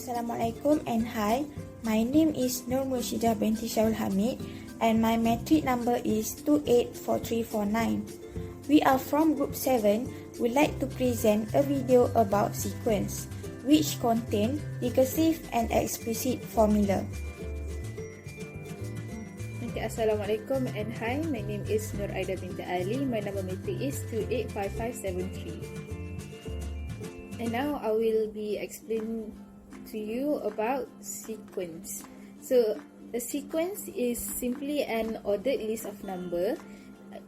Assalamualaikum and hi, my name is Nur Murshidah binti Syarul Hamid and my metric number is 284349. We are from group 7. We'd like to present a video about sequence, which contain recursive and explicit formula. Okay, Assalamualaikum and hi, my name is Nur Aida binti Ali. My number metric is 285573. And now I will be explaining to you about sequence. So a sequence is simply an ordered list of number.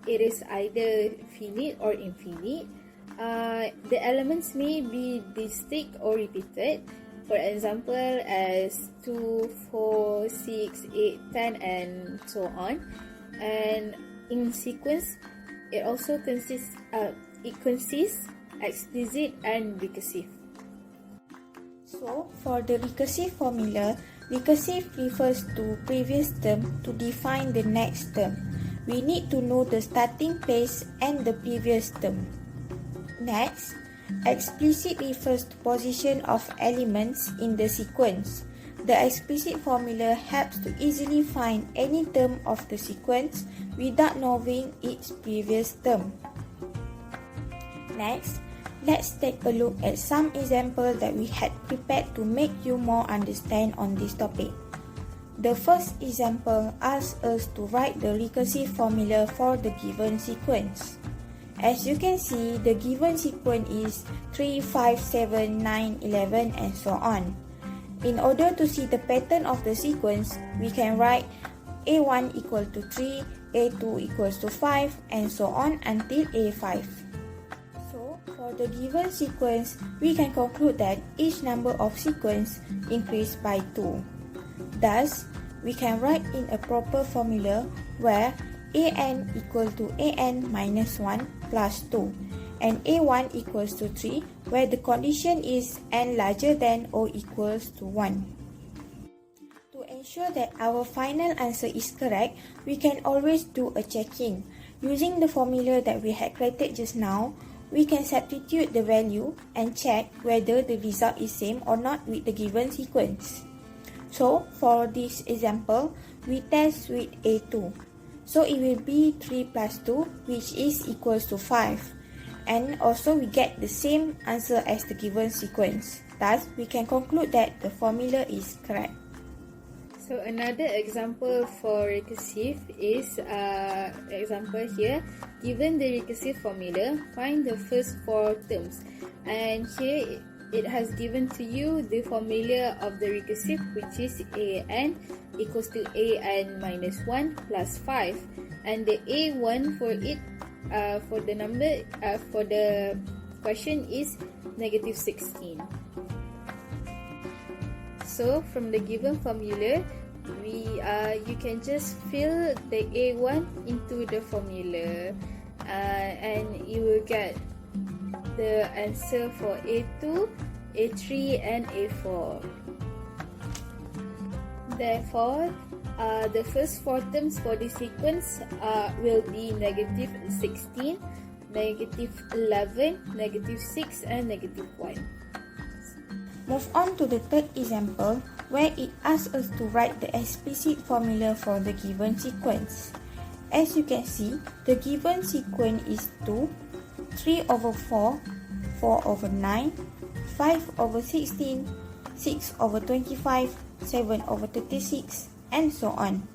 It is either finite or infinite. The elements may be distinct or repeated. For example, as 2, 4, 6, 8, 10 and so on. And in sequence, it also consists explicit and recursive. So, for the recursive formula, recursive refers to previous term to define the next term. We need to know the starting place and the previous term. Next, explicit refers to position of elements in the sequence. The explicit formula helps to easily find any term of the sequence without knowing its previous term. Next, let's take a look at some examples that we had prepared to make you more understand on this topic. The first example asks us to write the recursive formula for the given sequence. As you can see, the given sequence is 3, 5, 7, 9, 11 and so on. In order to see the pattern of the sequence, we can write A1 equal to 3, A2 equals to 5 and so on until A5. For the given sequence, we can conclude that each number of sequence increase by 2. Thus, we can write in a proper formula where an equal to an minus 1 plus 2 and a1 equals to 3 where the condition is n larger than or equals to 1. To ensure that our final answer is correct, we can always do a checking. Using the formula that we had created just now, we can substitute the value and check whether the result is same or not with the given sequence. So, for this example, we test with A2. So, it will be 3 plus 2 which is equals to 5. And also, we get the same answer as the given sequence. Thus, we can conclude that the formula is correct. So another example for recursive is example here. Given the recursive formula, find the first 4 terms. And here it has given to you the formula of the recursive, which is an equals to an minus 1 plus 5. And the a1 for it for the number for the question is negative 16. So from the given formula, you can just fill the A1 into the formula and you will get the answer for A2, A3 and A4. Therefore, the first 4 terms for the sequence will be negative 16, negative 11, negative 6 and negative 1. Move on to the third example where it asks us to write the explicit formula for the given sequence. As you can see, the given sequence is 2, 3 over 4, 4 over 9, 5 over 16, 6 over 25, 7 over 36 and so on.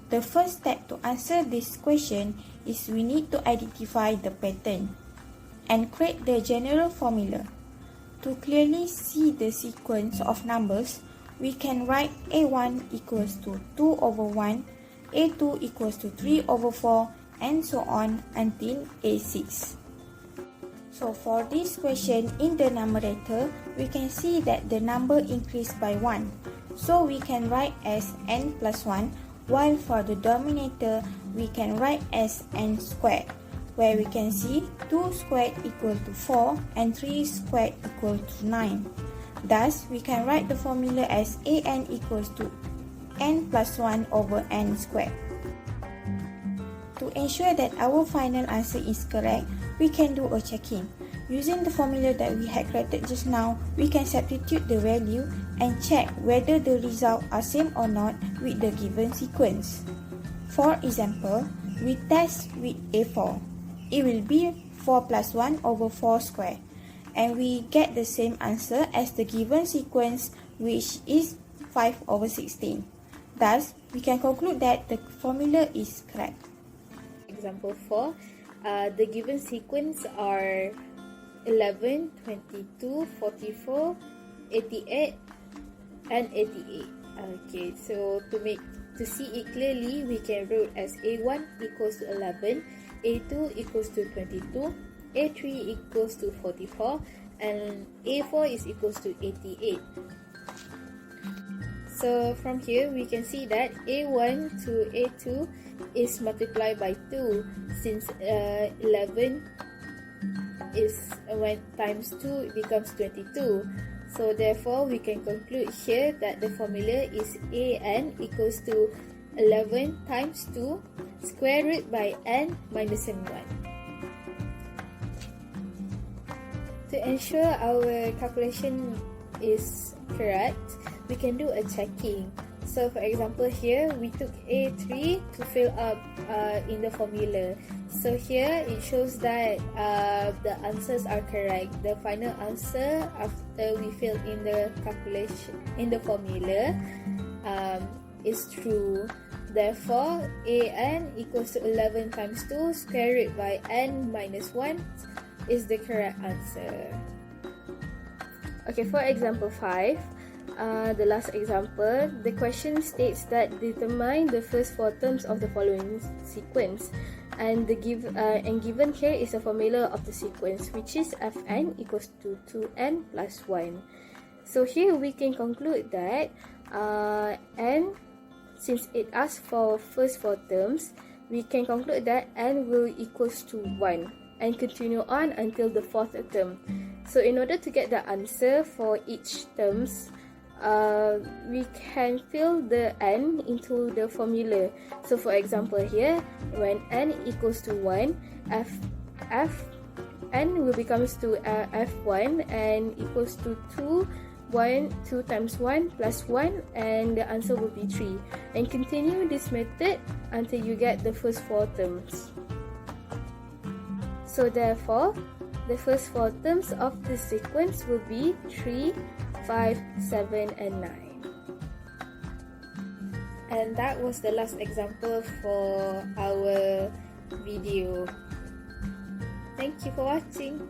The first step to answer this question is we need to identify the pattern and create the general formula. To clearly see the sequence of numbers, we can write A1 equals to 2 over 1, A2 equals to 3 over 4, and so on until A6. So for this question, in the numerator, we can see that the number increased by 1. So we can write as n plus 1, while for the denominator, we can write as n squared, where we can see 2 squared equal to 4 and 3 squared equal to 9. Thus, we can write the formula as an equals to n plus 1 over n squared. To ensure that our final answer is correct, we can do a check-in. Using the formula that we had created just now, we can substitute the value and check whether the results are same or not with the given sequence. For example, we test with A4. It will be 4 plus 1 over 4 square, and we get the same answer as the given sequence, which is 5 over 16. Thus, we can conclude that the formula is correct. Example 4, the given sequence are 11, 22, 44, 88, and 88. Okay, so to see it clearly, we can write as A1 equals to 11, A2 equals to 22, A3 equals to 44, and A4 is equals to 88. So from here, we can see that A1 to A2 is multiplied by 2, since 11 is when times 2 it becomes 22. So therefore, we can conclude here that the formula is AN equals to 11 times 2 square root by n minus n1. To ensure our calculation is correct, we can do a checking. So for example here, we took A3 to fill up in the formula. So here it shows that the answers are correct. The final answer after we fill in the calculation in the formula is true. Therefore, AN equals to 11 times 2 square root by n minus 1 is the correct answer. Okay, for example 5, the last example, the question states that determine the first 4 terms of the following sequence, and given here is a formula of the sequence, which is Fn equals to 2n plus 1. So here we can conclude that n, since it asks for first 4 terms, we can conclude that n will equals to 1 and continue on until the 4th term. So in order to get the answer for each terms, we can fill the n into the formula. So for example here, when n equals to 1, n will becomes to f1 and equals to 2 times 1 plus 1, and the answer will be 3. And continue this method until you get the first 4 terms. So therefore, the first 4 terms of the sequence will be 3, 5, 7, and 9. And that was the last example for our video. Thank you for watching.